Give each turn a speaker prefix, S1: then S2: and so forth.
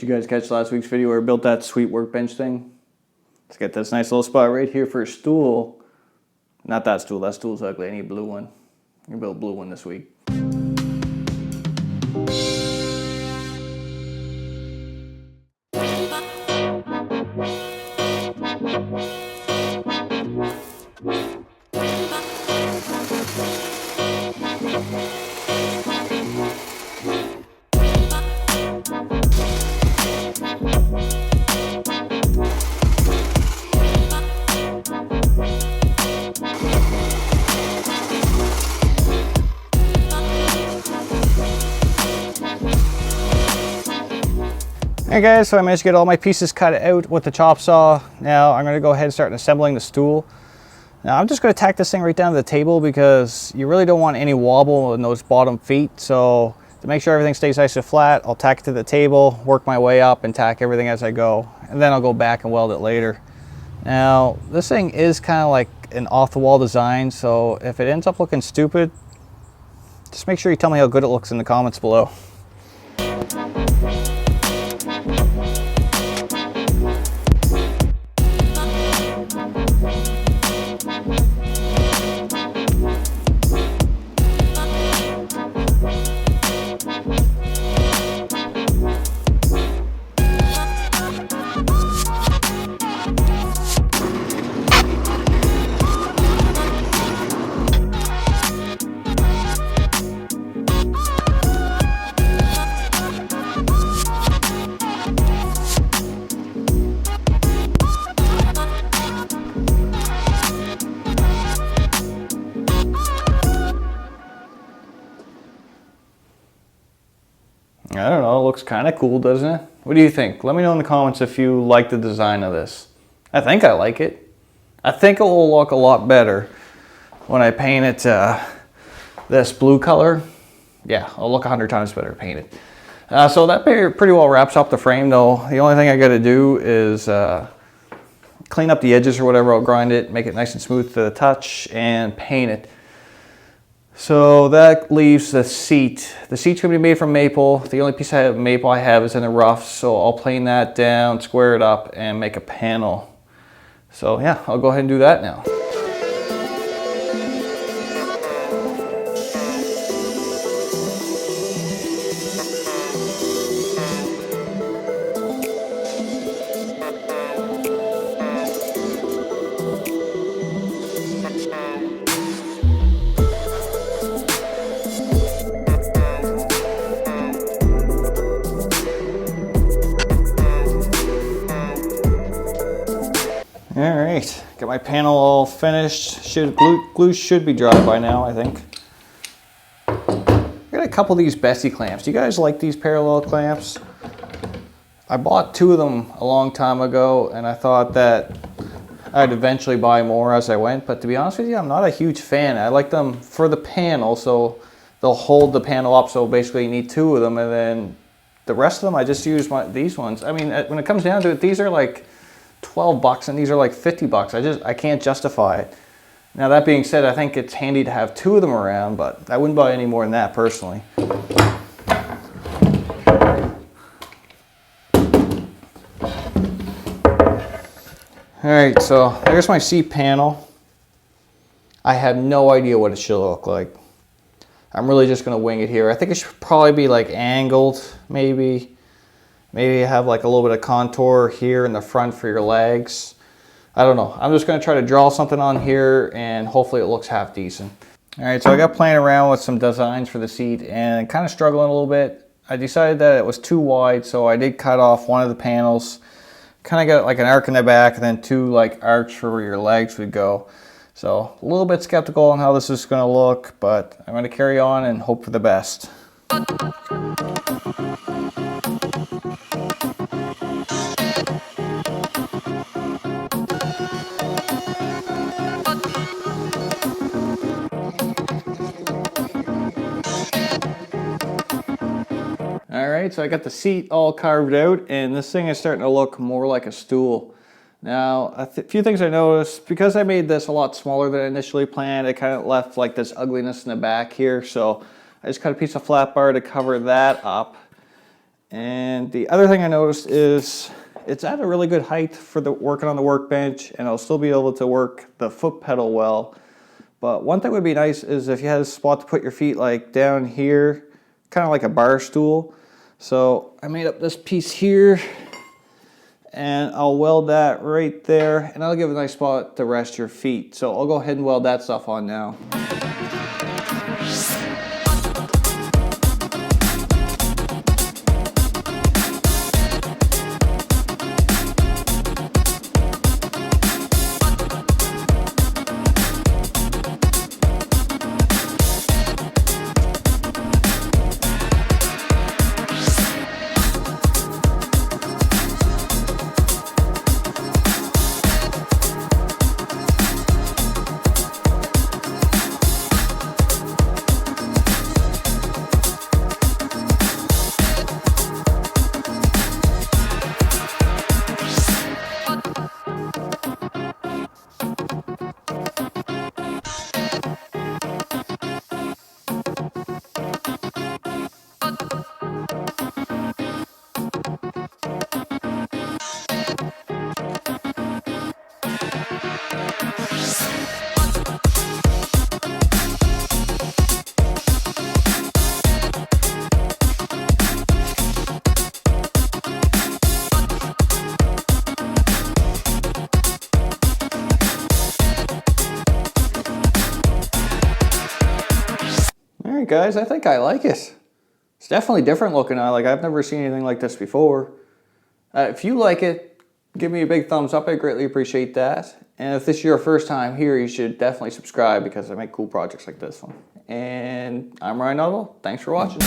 S1: Did you guys catch last week's video where I built that sweet workbench thing? Let's get this nice little spot right here for a stool. Not that stool, that stool's ugly. I need a blue one. I'm gonna build a blue one this week. Hey guys, so I managed to get all my pieces cut out with the chop saw. Now I'm going to go ahead and start assembling the stool. Now I'm just going to tack this thing right down to the table because you really don't want any wobble in those bottom feet. So to make sure everything stays nice and flat, I'll tack it to the table, work my way up and tack everything as I go. And then I'll go back and weld it later. Now this thing is kind of like an off-the-wall design, so if it ends up looking stupid, just make sure you tell me how good it looks in the comments below. I don't know, it looks kind of cool, doesn't it? What do you think? Let me know in the comments if you like the design of this. I think I like it. I think it will look a lot better when I paint it this blue color. Yeah, it'll look 100 times better painted. So that pretty well wraps up the frame though. The only thing I got to do is clean up the edges or whatever. I'll grind it, make it nice and smooth to the touch, and paint it. So that leaves the seat. The seat's gonna be made from maple. The only piece of maple I have is in the rough, so I'll plane that down, square it up, and make a panel. So yeah, I'll go ahead and do that now. All right, got my panel all finished. Glue should be dry by now, I think. I got a couple of these Betsy Clamps. Do you guys like these parallel clamps? I bought 2 of them a long time ago, and I thought that I'd eventually buy more as I went. But to be honest with you, I'm not a huge fan. I like them for the panel, so they'll hold the panel up. So basically, you need 2 of them, and then the rest of them, I just use these ones. I mean, when it comes down to it, these are like $12 and these are like $50. I can't justify it. Now that being said, I think it's handy to have 2 of them around, but I wouldn't buy any more than that personally. All right, so there's my seat panel. I have no idea what it should look like. I'm really just gonna wing it here. I think it should probably be like angled, maybe. Maybe have like a little bit of contour here in the front for your legs. I don't know. I'm just going to try to draw something on here and hopefully it looks half decent. All right, so I got playing around with some designs for the seat and kind of struggling a little bit. I decided that it was too wide, so I did cut off one of the panels. Kind of got like an arc in the back and then 2 like arcs for where your legs would go. So a little bit skeptical on how this is going to look, but I'm going to carry on and hope for the best. Alright, so I got the seat all carved out and this thing is starting to look more like a stool. Now, a few things I noticed, because I made this a lot smaller than I initially planned, it kind of left like this ugliness in the back here, so I just cut a piece of flat bar to cover that up. And the other thing I noticed is it's at a really good height for the working on the workbench, and I'll still be able to work the foot pedal well. But one thing would be nice is if you had a spot to put your feet like down here, kind of like a bar stool. So I made up this piece here, and I'll weld that right there, and I'll give a nice spot to rest your feet. So I'll go ahead and weld that stuff on now. Alright guys, I think I like it. It's definitely different looking. I've never seen anything like this before. If you like it, give me a big thumbs up. I greatly appreciate that. And if this is your first time here, you should definitely subscribe because I make cool projects like this one. And I'm Ryan Nuttall. Thanks for watching.